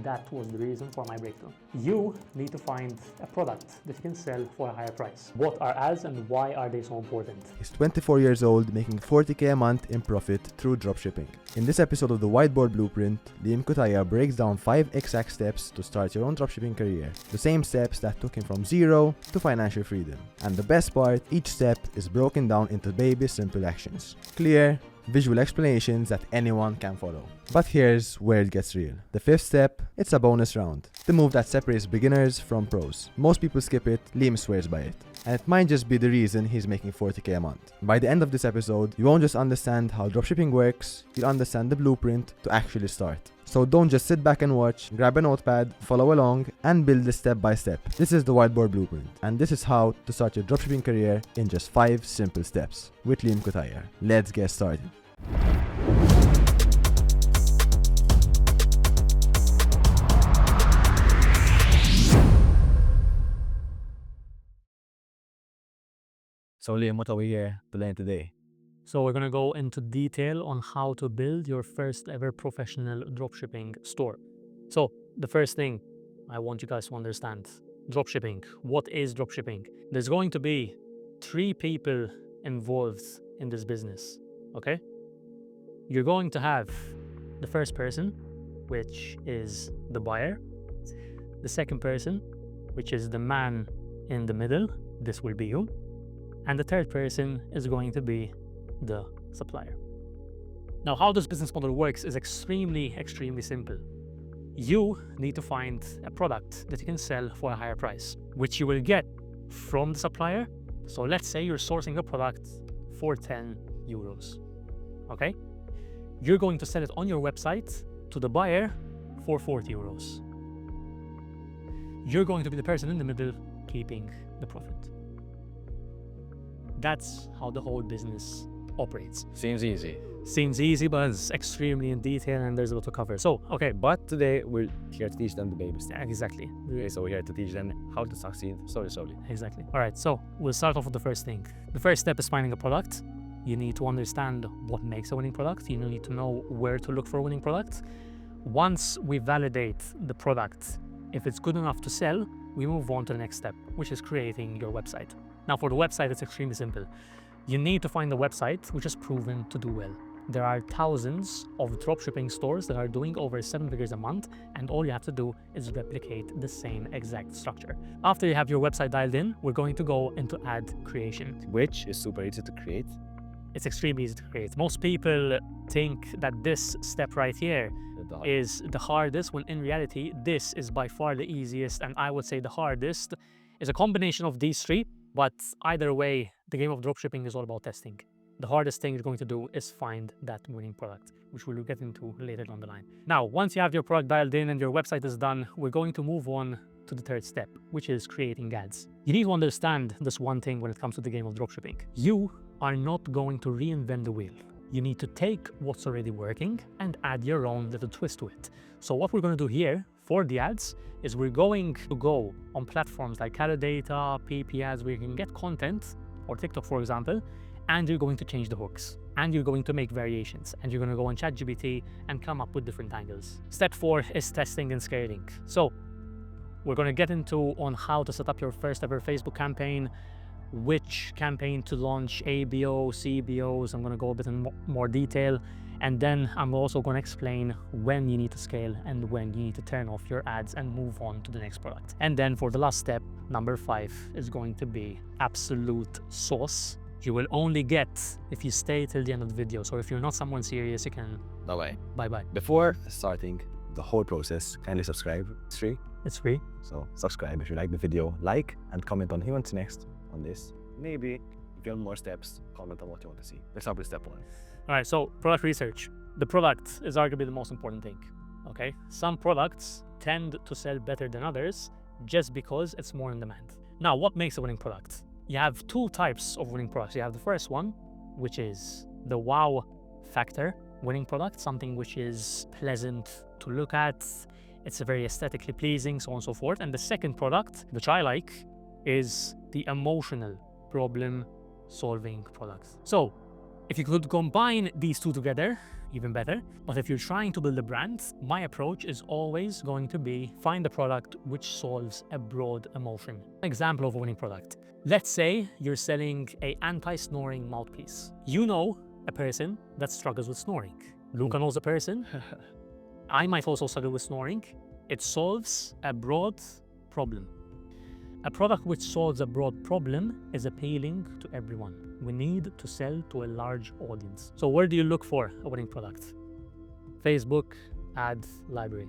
that was the reason for my breakthrough. You need to find a product that you can sell for a higher price. What are ads and why are they so important? He's 24 years old, making 40k a month in profit through dropshipping. In this episode of the Whiteboard Blueprint, Liam Kutaya breaks down 5 exact steps to start your own dropshipping career. The same steps that took him from zero to financial freedom. And the best part, each step is broken down into baby simple actions. Clear, visual explanations that anyone can follow. But here's where it gets real. The 5th step, it's a bonus round. The move that separates beginners from pros. Most people skip it, Liam swears by it. And it might just be the reason he's making 40k a month. By the end of this episode, you won't just understand how dropshipping works, you'll understand the blueprint to actually start. So don't just sit back and watch, grab a notepad, follow along, and build this step by step. This is the Whiteboard Blueprint, and this is how to start your dropshipping career in just 5 simple steps with Liam Kutaya. Let's get started. So Liam, what are we here to learn today? So we're going to go into detail on how to build your first ever professional dropshipping store. So the first thing I want you guys to understand, dropshipping. What is dropshipping? There's going to be 3 people involved in this business, okay? You're going to have the first person, which is the buyer. The second person, which is the man in the middle. This will be you. And the third person is going to be the supplier. Now, how this business model works is extremely simple. You need to find a product that you can sell for a higher price, which you will get from the supplier. So let's say you're sourcing a product for 10 euros, okay? You're going to sell it on your website to the buyer for 40 euros. You're going to be the person in the middle keeping the profit. That's how the whole business operates. Seems easy. Seems easy, but it's extremely in detail and there's a lot to cover. So, okay. But today we're here to teach them the baby steps. Exactly. Okay, so we're here to teach them how to succeed slowly. Exactly. All right, so we'll start off with the first thing. The first step is finding a product. You need to understand what makes a winning product. You need to know where to look for a winning product. Once we validate the product, if it's good enough to sell, we move on to the next step, which is creating your website. Now, for the website, it's extremely simple. You need to find a website which is proven to do well. There are thousands of dropshipping stores that are doing over 7 figures a month, and all you have to do is replicate the same exact structure. After you have your website dialed in, we're going to go into ad creation, Which is super easy to create. It's extremely easy to create. Most people think that this step right here is the hardest, when in reality, this is by far the easiest, and I would say the hardest is a combination of these 3, but either way, the game of dropshipping is all about testing. The hardest thing you're going to do is find that winning product, which we'll get into later down the line. Now, once you have your product dialed in and your website is done, we're going to move on to the third step, which is creating ads. You need to understand this one thing when it comes to the game of dropshipping. You are not going to reinvent the wheel. You need to take what's already working and add your own little twist to it. So what we're going to do here for the ads is we're going to go on platforms like Calidata, PP ads, where you can get content, or TikTok, for example, and you're going to change the hooks, and you're going to make variations, and you're going to go on ChatGPT and come up with different angles. Step 4 is testing and scaling. So we're going to get into on how to set up your first ever Facebook campaign, which campaign to launch, ABO, CBOs. I'm going to go a bit in more detail. And then I'm also going to explain when you need to scale and when you need to turn off your ads and move on to the next product. And then for the last step, number 5, is going to be absolute sauce. You will only get if you stay till the end of the video. So if you're not someone serious, you can... Bye-bye. Before starting the whole process, kindly subscribe. It's free. It's free. So subscribe if you like the video, like, and comment on who wants next on this. Maybe if you want more steps, comment on what you want to see. Let's start with step 1. All right, so product research. The product is arguably the most important thing, okay? Some products tend to sell better than others just because it's more in demand. Now, what makes a winning product? You have 2 types of winning products. You have the first one, which is the wow factor winning product, something which is pleasant to look at. It's very aesthetically pleasing, so on and so forth. And the second product, which I like, is the emotional problem solving product. So if you could combine these 2 together, even better. But if you're trying to build a brand, my approach is always going to be find a product which solves a broad emotion. Example of a winning product. Let's say you're selling a anti-snoring mouthpiece. You know a person that struggles with snoring. Luca knows a person. I might also struggle with snoring. It solves a broad problem. A product which solves a broad problem is appealing to everyone. We need to sell to a large audience. So where do you look for a winning product? Facebook ad library.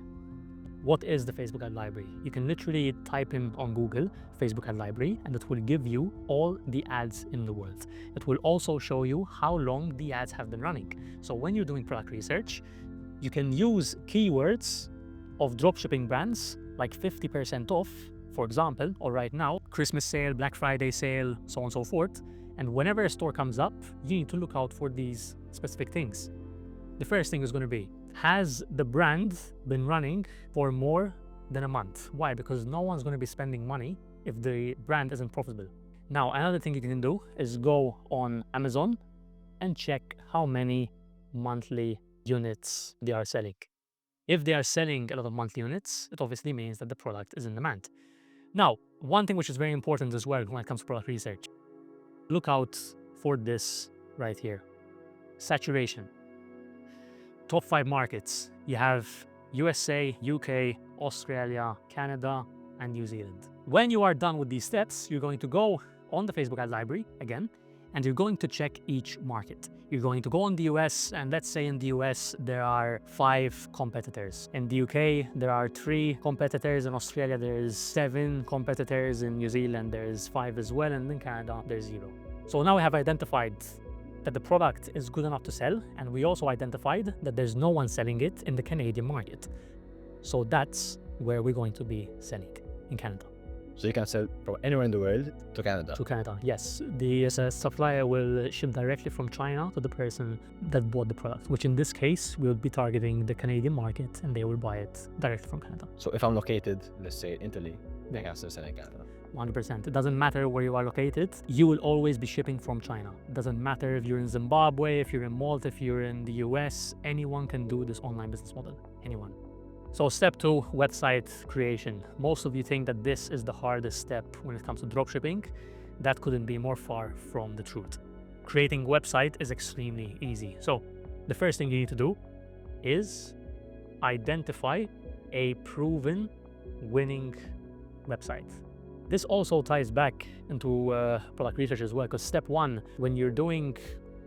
What is the Facebook ad library? You can literally type in on Google Facebook ad library and it will give you all the ads in the world. It will also show you how long the ads have been running. So when you're doing product research, you can use keywords of dropshipping brands like 50% off, for example, or right now, Christmas sale, Black Friday sale, so on and so forth. And whenever a store comes up, you need to look out for these specific things. The first thing is going to be, has the brand been running for more than a month? Why? Because no one's going to be spending money if the brand isn't profitable. Now, another thing you can do is go on Amazon and check how many monthly units they are selling. If they are selling a lot of monthly units, it obviously means that the product is in demand. Now, one thing which is very important as well when it comes to product research, look out for this right here. Saturation. Top 5 markets. You have USA, UK, Australia, Canada, and New Zealand. When you are done with these steps, you're going to go on the Facebook ad library again, and you're going to check each market. You're going to go on the US, and let's say in the US there are 5 competitors. In the UK there are 3 competitors. In Australia there's 7 competitors. In New Zealand there's 5 as well, and in Canada there's 0. So now we have identified that the product is good enough to sell, and we also identified that there's no one selling it in the Canadian market. So that's where we're going to be selling, in Canada. So you can sell from anywhere in the world to Canada? To Canada, yes. The supplier will ship directly from China to the person that bought the product, which in this case, we would be targeting the Canadian market, and they will buy it directly from Canada. So if I'm located, let's say in Italy, they can still sell in Canada? 100%. It doesn't matter where you are located. You will always be shipping from China. It doesn't matter if you're in Zimbabwe, if you're in Malta, if you're in the US, anyone can do this online business model. Anyone. So step 2, website creation. Most of you think that this is the hardest step when it comes to dropshipping. That couldn't be more far from the truth. Creating a website is extremely easy. So the first thing you need to do is identify a proven winning website. This also ties back into product research as well, because step 1, when you're doing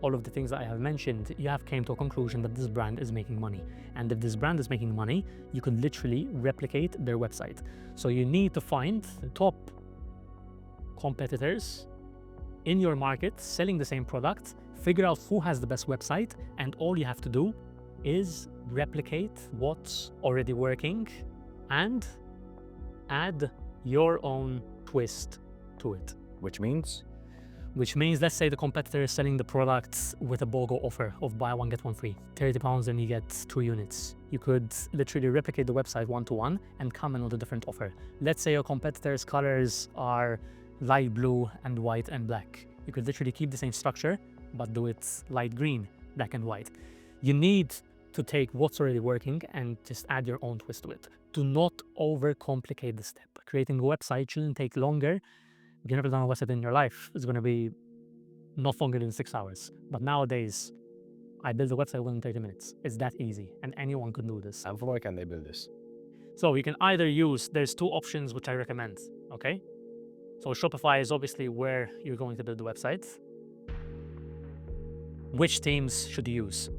all of the things that I have mentioned, you have came to a conclusion that this brand is making money. And if this brand is making money, you can literally replicate their website. So you need to find the top competitors in your market selling the same product, figure out who has the best website, and all you have to do is replicate what's already working and add your own twist to it. Which means, let's say the competitor is selling the product with a BOGO offer of buy one, get one free. £30 and you get 2 units. You could literally replicate the website one-to-one and come in with a different offer. Let's say your competitor's colors are light blue and white and black. You could literally keep the same structure, but do it light green, black and white. You need to take what's already working and just add your own twist to it. Do not overcomplicate the step. Creating a website shouldn't take longer. You've never done a website in your life. It's going to be not longer than 6 hours. But nowadays, I build a website within 30 minutes. It's that easy, and anyone can do this. and from where can they build this? So you can either use, there's 2 options which I recommend, okay? So Shopify is obviously where you're going to build the website. Which themes should you use?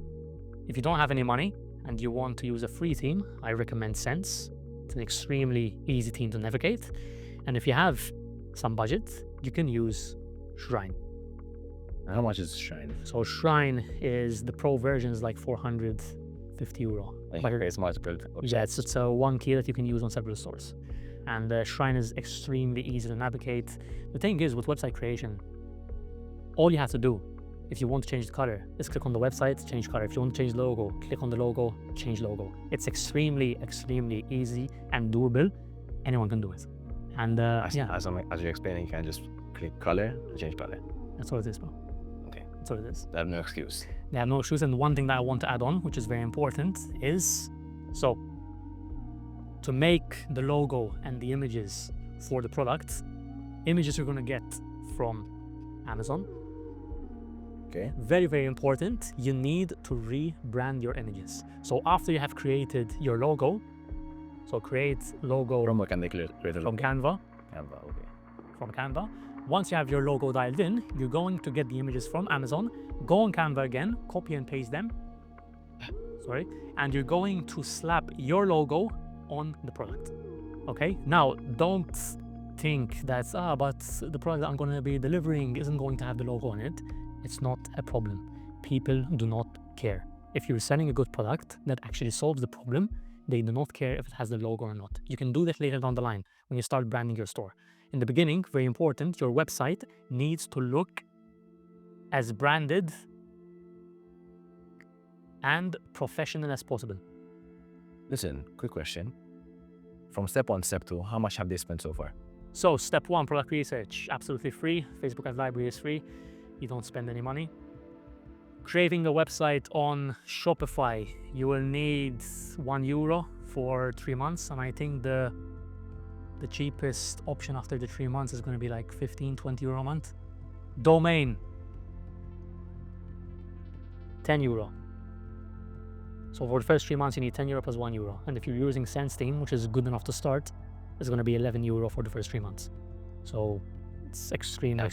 If you don't have any money and you want to use a free theme, I recommend Sense. It's an extremely easy theme to navigate. And if you have some budget, you can use Shrine. And how much is Shrine? So Shrine is the pro version is like €450. Like it's multiple websites. Yeah, it's a 1 key that you can use on several stores. And Shrine is extremely easy to navigate. The thing is, with website creation, all you have to do, if you want to change the color, is click on the website, change color. If you want to change logo, click on the logo, change logo. It's extremely, extremely easy and doable. Anyone can do it. And As you're explaining, you can just click color and change color. That's all it is, bro. Okay. That's all it is. I have no excuse. They have no issues. And one thing that I want to add on, which is very important, is so to make the logo and the images for the product, images you're going to get from Amazon. Okay. Very, very important. You need to rebrand your images. So after you have created your logo, so create logo From where can they create a from logo? Canva. Canva, okay. From Canva. Once you have your logo dialed in, you're going to get the images from Amazon, go on Canva again, copy and paste them. Sorry. And you're going to slap your logo on the product. Okay. Now, don't think that, but the product I'm going to be delivering isn't going to have the logo on it. It's not a problem. People do not care. If you're selling a good product that actually solves the problem, they do not care if it has the logo or not. You can do that later down the line when you start branding your store. In the beginning, very important, your website needs to look as branded and professional as possible. Listen, quick question. From step 1, step 2, how much have they spent so far? So step 1, product research, absolutely free. Facebook Ads Library is free. You don't spend any money. Creating a website on Shopify, you will need €1 for 3 months. And I think the cheapest option after the 3 months is going to be like 15-20 euro a month. Domain, €10. So for the first 3 months, you need €10 plus €1. And if you're using SendSteam, which is good enough to start, it's going to be €11 for the first 3 months. So it's extremely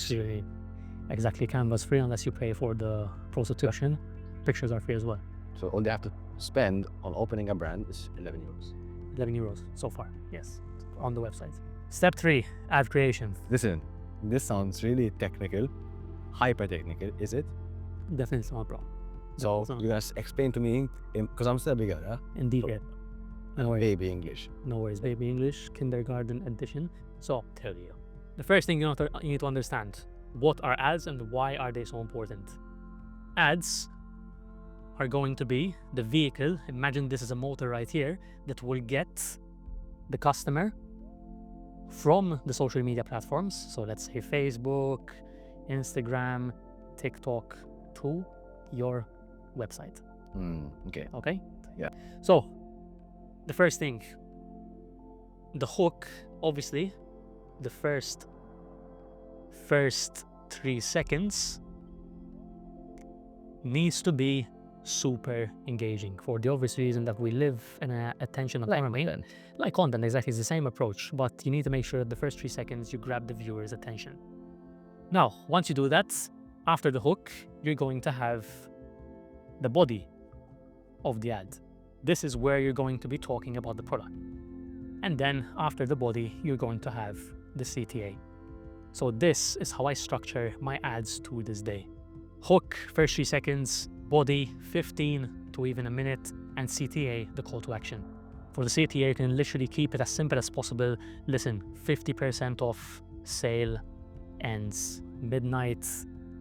exactly. Canva's free unless you pay for the pro subscription. Pictures are free as well. So all they have to spend on opening a brand is €11. €11 so far, yes, on the website. Step 3, ad creation. Listen, this sounds really technical, hyper technical, is it? Definitely not, bro. So you guys explain to me, because I'm still bigger, huh? Indeed, yeah. No worries. Baby English. No worries, baby English, kindergarten edition. So, tell you. The first thing you need to understand, what are ads and why are they so important? Ads are going to be the vehicle, imagine this is a motor right here, that will get the customer from the social media platforms, so let's say Facebook, Instagram, TikTok, to your website. Okay. Okay? Yeah. So, the first thing, the hook, obviously, the first 3 seconds needs to be super engaging for the obvious reason that we live in an attention economy. Like content, exactly, it's the same approach, but you need to make sure that the first 3 seconds you grab the viewer's attention. Now, once you do that, after the hook, you're going to have the body of the ad. This is where you're going to be talking about the product. And then after the body, you're going to have the CTA. So this is how I structure my ads to this day. Hook, first 3 seconds, body, 15 to even a minute, and CTA, the call to action. For the CTA, you can literally keep it as simple as possible. Listen, 50% off, sale ends midnight,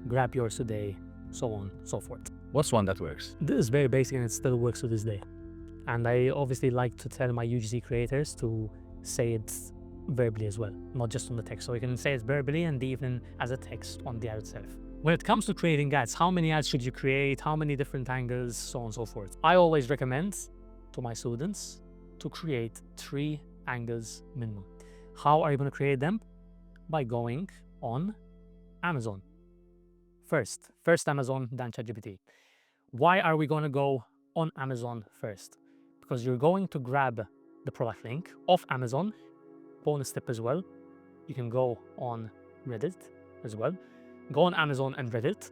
grab yours today, so on, so forth. What's one that works? This is very basic and it still works to this day. And I obviously like to tell my UGC creators to say it verbally as well, not just on the text. So you can say it verbally and even as a text on the ad itself. When it comes to creating ads, how many ads should you create? How many different angles? So on and so forth. I always recommend to my students to create 3 angles minimum. How are you going to create them? By going on Amazon. First Amazon, then ChatGPT. Why are we going to go on Amazon first? Because you're going to grab the product link off Amazon. Bonus tip as well. You can go on Reddit as well. Go on Amazon and Reddit.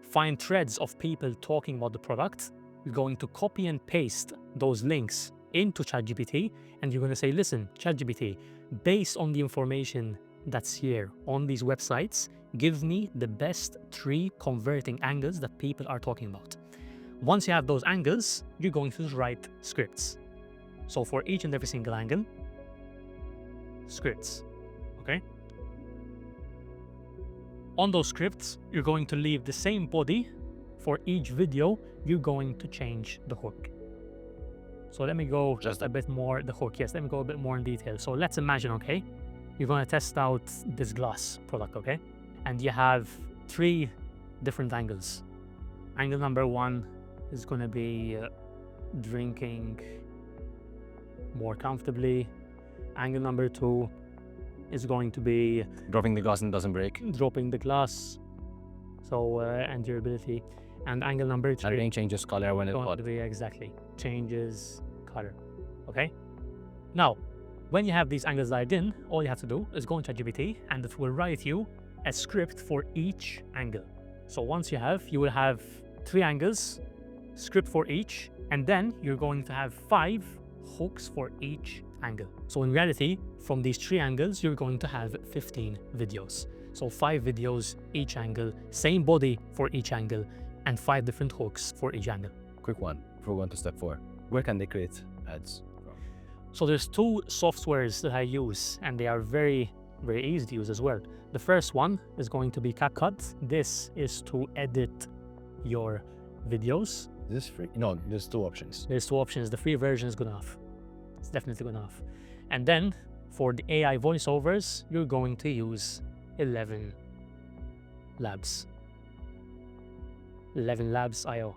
Find threads of people talking about the product. You're going to copy and paste those links into ChatGPT. And you're going to say, listen, ChatGPT, based on the information that's here on these websites, give me the best 3 converting angles that people are talking about. Once you have those angles, you're going to write scripts. So for each and every single angle, scripts, okay? On those scripts, you're going to leave the same body. For each video, you're going to change the hook. So let me go just a bit more, the hook, yes, let me go a bit more in detail. So let's imagine, okay, you're going to test out this glass product, okay? And you have 3 different angles. Angle number 1 is going to be drinking more comfortably. Angle number 2 is going to be Dropping the glass and doesn't break. dropping the glass, so and durability. And angle number 3 Everything changes color when it's going hot. to be exactly changes color. Okay. Now, when you have these angles dialed in, all you have to do is go into ChatGPT, and it will write you a script for each angle. So once you will have 3 angles, script for each, and then you're going to have 5 hooks for each angle. So in reality, from these 3 angles, you're going to have 15 videos. So 5 videos each angle, same body for each angle, and 5 different hooks for each angle. Quick one, before we go on to step 4. Where can they create ads from? So there's 2 softwares that I use, and they are very, very easy to use as well. The first one is going to be Pathcards. This is to edit your videos. Is this free? No, there's 2 options. There's 2 options. The free version is good enough. It's definitely good enough. And then for the AI voiceovers, you're going to use 11 Labs. 11 Labs IO,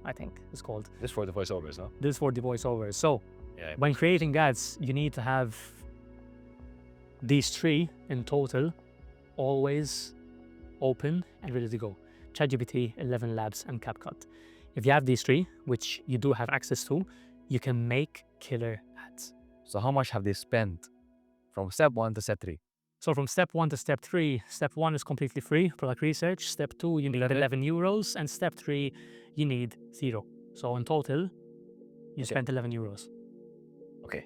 I think it's called. This for the voiceovers, no? This is for the voiceovers. So Yeah. when creating ads, you need to have these 3 in total always open and ready to go. ChatGPT, 11 Labs, and CapCut. If you have these 3, which you do have access to, you can make killer ads. So how much have they spent from step 1 to step 3? So from step 1 to step 3, step 1 is completely free, product research. Step 2, you need 11 euros. And step 3, you need 0. So in total, you spent 11 euros. Okay.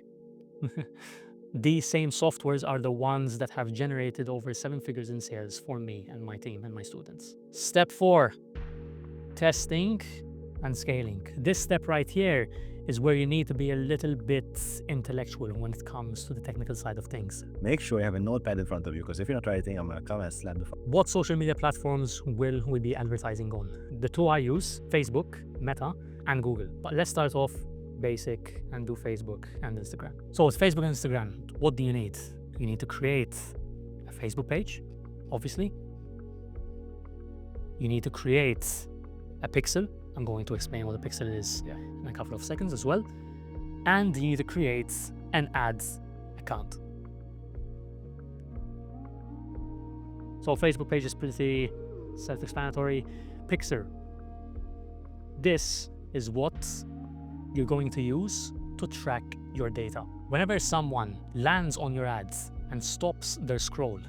These same softwares are the ones that have generated over 7 figures in sales for me and my team and my students. Step 4, testing and scaling. This step right here is where you need to be a little bit intellectual when it comes to the technical side of things. Make sure you have a notepad in front of you, because if you're not writing, I'm gonna come and slap the phone. What social media platforms will we be advertising on? The 2 I use, Facebook, Meta, and Google. But let's start off basic and do Facebook and Instagram. So with Facebook and Instagram, what do you need? You need to create a Facebook page, obviously. You need to create a pixel. I'm going to explain what a pixel is in a couple of seconds as well. And you need to create an ads account. So Facebook page is pretty self-explanatory. Pixel. This is what you're going to use to track your data. Whenever someone lands on your ads and stops their scroll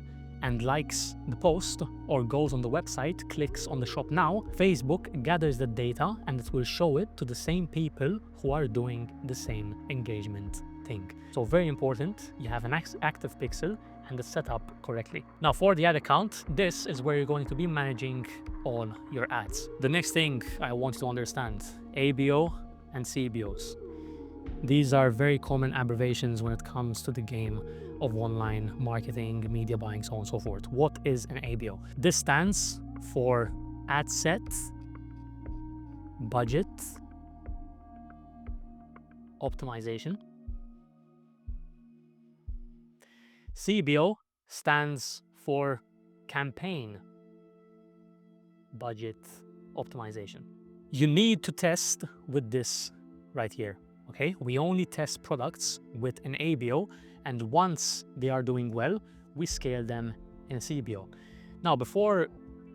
and likes the post or goes on the website, clicks on the shop now, Facebook gathers the data and it will show it to the same people who are doing the same engagement thing. So very important, you have an active pixel and it's set up correctly. Now for the ad account, this is where you're going to be managing all your ads. The next thing I want you to understand, ABO and CBOs. These are very common abbreviations when it comes to the game of online marketing, media buying, so on and so forth. What is an ABO? This stands for ad set, budget, optimization. CBO stands for campaign, budget, optimization. You need to test with this right here. Okay, we only test products with an ABO, and once they are doing well, we scale them in CBO. Now, before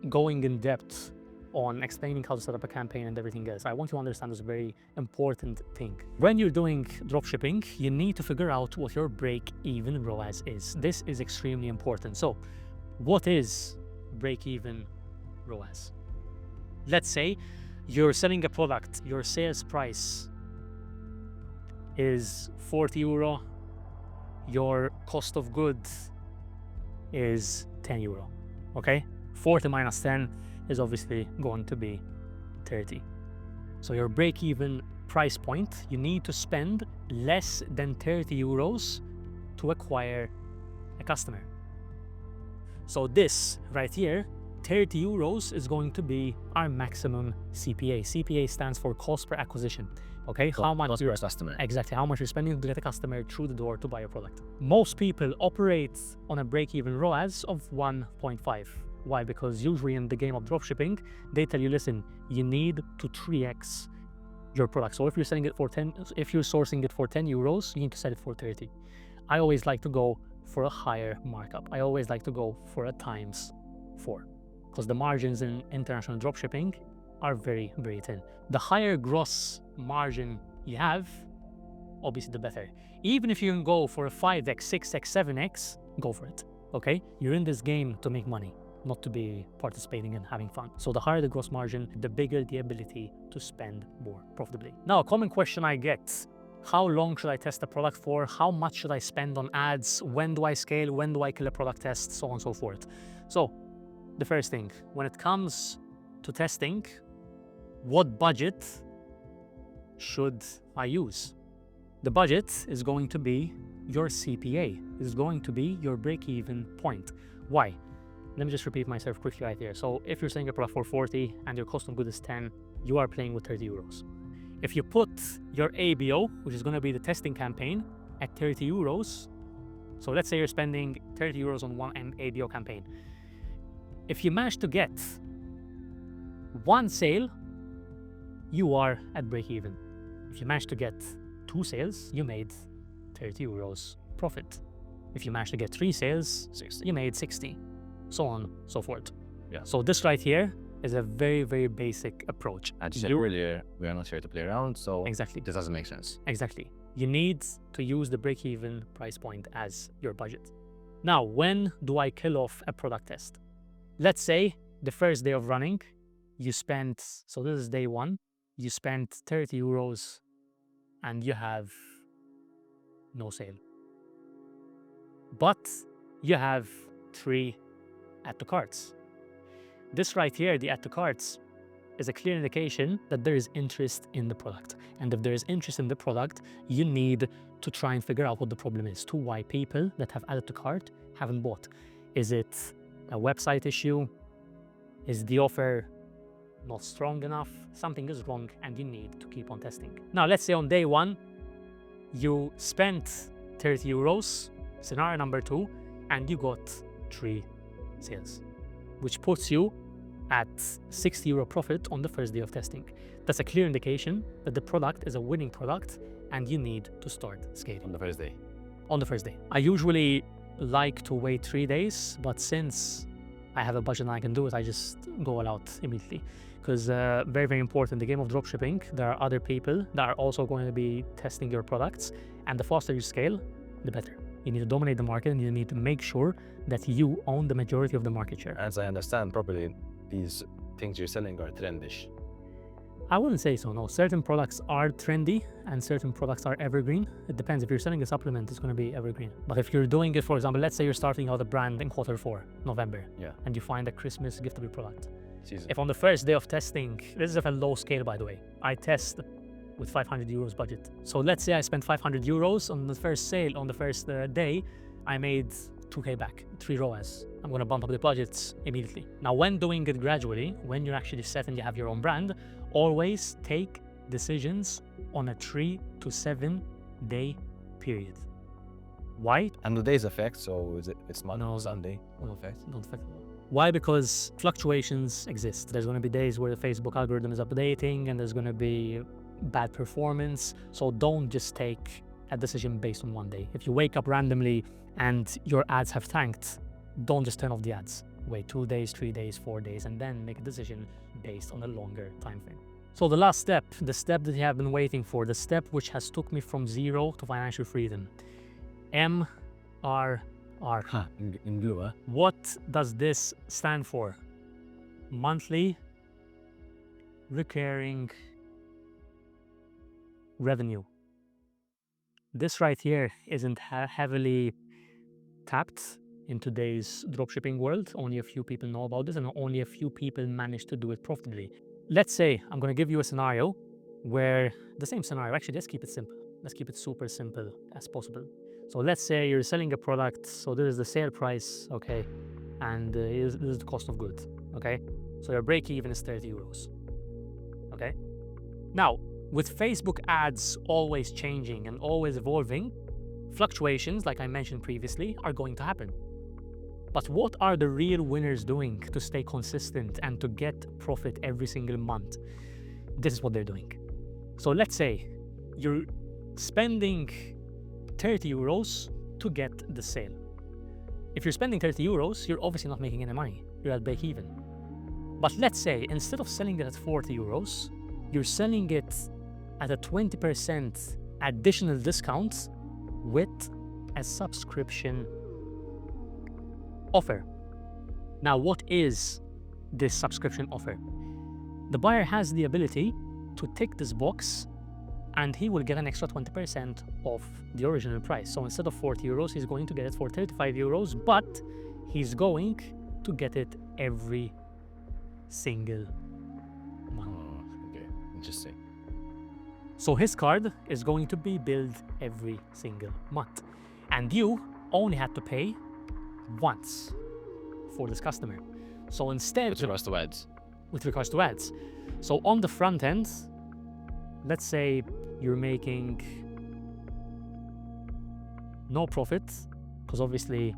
going in depth on explaining how to set up a campaign and everything else, I want you to understand this very important thing. When you're doing dropshipping, you need to figure out what your break-even ROAS is. This is extremely important. So, what is break-even ROAS? Let's say you're selling a product, your sales price is 40 euro, your cost of goods is 10 euro, okay? 40 minus 10 is obviously going to be 30. So your break-even price point, you need to spend less than 30 euros to acquire a customer. So this right here, 30 euros is going to be our maximum CPA. CPA stands for cost per acquisition. Okay, So how much cost per customer. exactly how much you're spending to get a customer through the door to buy your product. Most people operate on a break-even ROAS of 1.5. Why? Because usually in the game of dropshipping, they tell you, listen, you need to 3x your product. So if you're selling it for 10, if you're sourcing it for 10 euros, you need to sell it for 30. I always like to go for a higher markup. I always like to go for a ×4, because the margins in international dropshipping are very, very thin. The higher gross margin you have, obviously the better. Even if you can go for a 5x, 6x, 7x, go for it, okay? You're in this game to make money, not to be participating and having fun. So the higher the gross margin, the bigger the ability to spend more profitably. Now, a common question I get: how long should I test a product for? How much should I spend on ads? When do I scale? When do I kill a product test? So on and so forth. So the first thing, when it comes to testing, what budget should I use? The budget is going to be your CPA, is going to be your break-even point. Why? Let me just repeat myself quickly right here. So if you're selling a product for 40 and your cost of goods is 10, you are playing with 30 euros. If you put your ABO, which is going to be the testing campaign, at 30 euros, so let's say you're spending 30 euros on one ABO campaign. If you manage to get one sale, you are at break even. If you manage to get 2 sales, you made 30 euros profit. If you manage to get 3 sales, you made 60, so on, so forth. Yeah. So this right here is a very, very basic approach. And you said earlier, we are not here to play around, so Exactly. this doesn't make sense. Exactly. You need to use the break-even price point as your budget. Now, when do I kill off a product test? Let's say the first day of running, you spent, so this is day 1, you spent 30 euros and you have no sale. But you have 3 add to carts. This right here, the add to carts, is a clear indication that there is interest in the product. And if there is interest in the product, you need to try and figure out what the problem is, to why people that have added to cart haven't bought. Is it a website issue? Is the offer not strong enough? Something is wrong and you need to keep on testing. Now, let's say on day 1, you spent 30 euros, scenario number 2, and you got 3 sales, which puts you at 60 euro profit on the first day of testing. That's a clear indication that the product is a winning product and you need to start scaling. On the first day. On the first day. I usually like to wait 3 days, but since I have a budget and I can do it, I just go all out immediately. Because very, very important, the game of dropshipping, there are other people that are also going to be testing your products, and the faster you scale, the better. You need to dominate the market and you need to make sure that you own the majority of the market share. As I understand properly, these things you're selling are trendish. I wouldn't say so, no. Certain products are trendy and certain products are evergreen. It depends. If you're selling a supplement, it's going to be evergreen. But if you're doing it, for example, let's say you're starting out a brand in Q4, November, and you find a Christmas giftable product. Season. If on the first day of testing, this is at a low scale, by the way, I test with 500 euros budget. So let's say I spent 500 euros on the first sale, on the first day, I made 2K back, 3 ROAS. I'm going to bump up the budgets immediately. Now, when doing it gradually, when you're actually set and you have your own brand, always take decisions on a 3 to 7 day period. Why? And the days affect, so it's Monday, No. Sunday, no effect. Don't affect it. Why? Because fluctuations exist. There's going to be days where the Facebook algorithm is updating and there's going to be bad performance. So don't just take a decision based on one day. If you wake up randomly and your ads have tanked, don't just turn off the ads. Wait 2 days, 3 days, 4 days, and then make a decision based on a longer time frame. So the last step, the step that you have been waiting for, the step which has took me from 0 to financial freedom. MRR. In blue, huh? What does this stand for? Monthly recurring revenue. This right here isn't heavily tapped in today's dropshipping world. Only a few people know about this and only a few people manage to do it profitably. Let's say I'm going to give you a scenario where the same scenario, actually, let's keep it simple. Let's keep it super simple as possible. So let's say you're selling a product. So this is the sale price, okay? And this is the cost of goods, okay? So your break even is 30 euros, okay? Now, with Facebook ads always changing and always evolving, fluctuations, like I mentioned previously, are going to happen. But what are the real winners doing to stay consistent and to get profit every single month? This is what they're doing. So let's say you're spending 30 euros to get the sale. If you're spending 30 euros, you're obviously not making any money. You're at break even. But let's say instead of selling it at 40 euros, you're selling it at a 20% additional discount with a subscription offer. Now, what is this subscription offer? The buyer has the ability to tick this box and he will get an extra 20% off the original price. So instead of 40 euros, he's going to get it for 35 euros, but he's going to get it every single month. Oh, okay, interesting. So his card is going to be billed every single month. And you only had to pay once for this customer. So instead, With regards to ads. with regards to ads. So on the front end, let's say you're making no profit, because obviously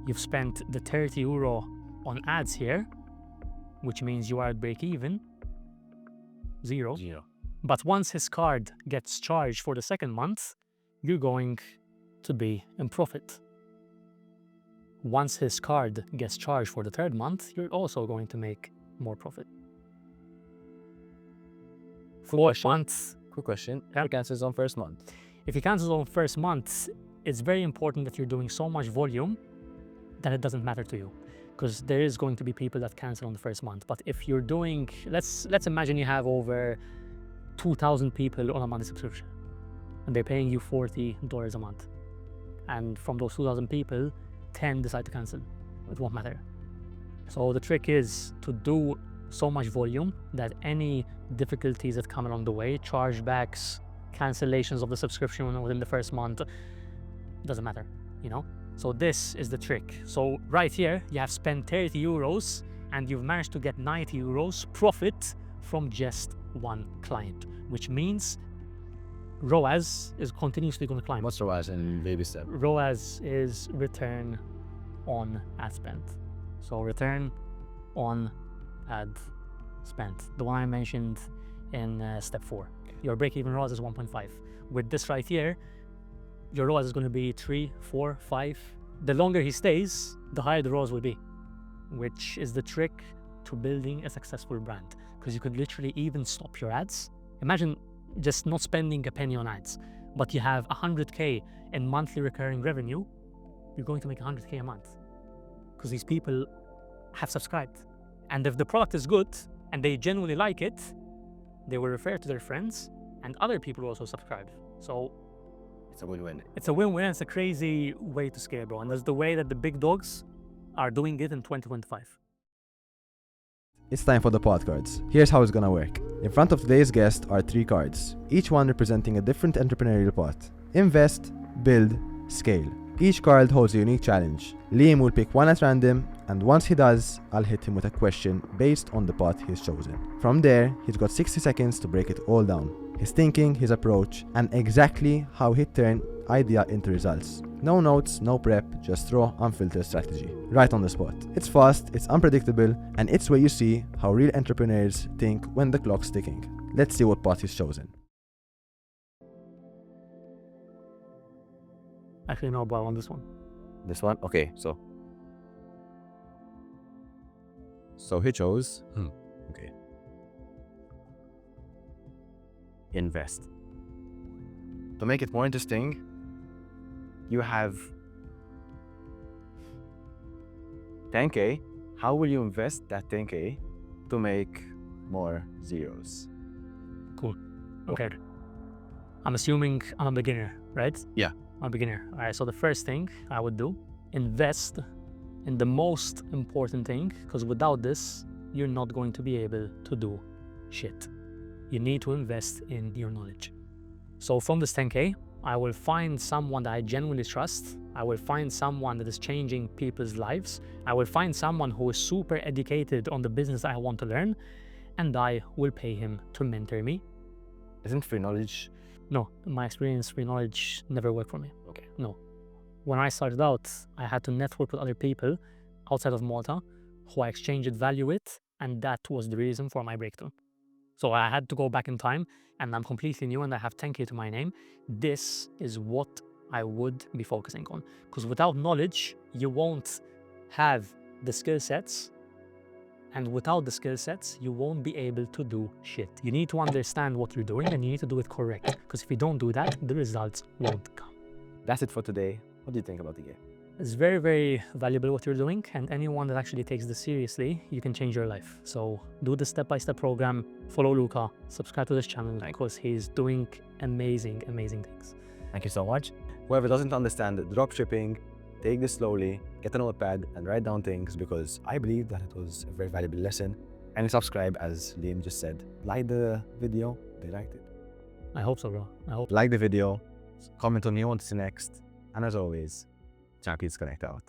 you've spent the 30 euro on ads here, which means you are at break even, zero. But once his card gets charged for the second month, you're going to be in profit. Once his card gets charged for the third month, you're also going to make more profit. Quick question. Yeah. Who cancels on first month? If he cancels on first month, it's very important that you're doing so much volume that it doesn't matter to you, because there is going to be people that cancel on the first month. But if you're doing, let's imagine you have over 2,000 people on a monthly subscription and they're paying you $40 a month. And from those 2,000 people, 10 decide to cancel. It won't matter. So the trick is to do so much volume that any difficulties that come along the way, chargebacks, cancellations of the subscription within the first month, doesn't matter, you know? So this is the trick. So right here, you have spent 30 euros and you've managed to get 90 euros profit from just one client, which means ROAS is continuously going to climb. What's ROAS and baby step? ROAS is return on ad spend. So return on ad spend, the one I mentioned in step 4. Your break-even ROAS is 1.5. With this right here, your ROAS is going to be 3, 4, 5. The longer he stays, the higher the ROAS will be, which is the trick to building a successful brand, because you could literally even stop your ads. Imagine just not spending a penny on ads, but you have 100K in monthly recurring revenue. You're going to make 100K a month because these people have subscribed. And if the product is good and they genuinely like it, they will refer to their friends and other people will also subscribe. So It's a win-win. it's a win-win. It's a crazy way to scale, bro. And that's the way that the big dogs are doing it in 2025. It's time for the Pathcards. Here's how it's gonna work. In front of today's guest are 3 cards, each one representing a different entrepreneurial path. Invest, build, scale. Each card holds a unique challenge. Liam will pick one at random, and once he does, I'll hit him with a question based on the path he's chosen. From there, he's got 60 seconds to break it all down. His thinking, his approach, and exactly how he'd turn idea into results. No notes, no prep, just raw, unfiltered strategy. Right on the spot. It's fast, it's unpredictable, and it's where you see how real entrepreneurs think when the clock's ticking. Let's see what path he's chosen. Actually, no, but on this one. This one? Okay, so he chose. Okay. Invest. To make it more interesting, you have 10K. How will you invest that 10K to make more zeros? Cool. Okay. I'm assuming I'm a beginner, right? Yeah. I'm a beginner. All right. So the first thing I would do, invest in the most important thing, because without this, you're not going to be able to do shit. You need to invest in your knowledge. So from this 10K, I will find someone that I genuinely trust. I will find someone that is changing people's lives. I will find someone who is super educated on the business I want to learn, and I will pay him to mentor me. Isn't free knowledge? No, in my experience, free knowledge never worked for me. Okay. No. when I started out, I had to network with other people outside of Malta who I exchanged value with, and that was the reason for my breakthrough. So I had to go back in time, and I'm completely new and I have 10K to my name. This is what I would be focusing on, because without knowledge, you won't have the skill sets, and without the skill sets, you won't be able to do shit. You need to understand what you're doing and you need to do it correct, because if you don't do that, the results won't come. That's it for today. What do you think about the game? It's very, very valuable what you're doing, and anyone that actually takes this seriously, you can change your life. So do the step-by-step program, follow Luca, subscribe to this channel, because he's doing amazing, amazing things. Thank you so much. Whoever doesn't understand dropshipping, take this slowly, get a notepad and write down things, because I believe that it was a very valuable lesson. And subscribe, as Liam just said. Like the video, they liked it. I hope so, bro. I hope. Like the video, comment on me what to next, and as always, Champions Connect out.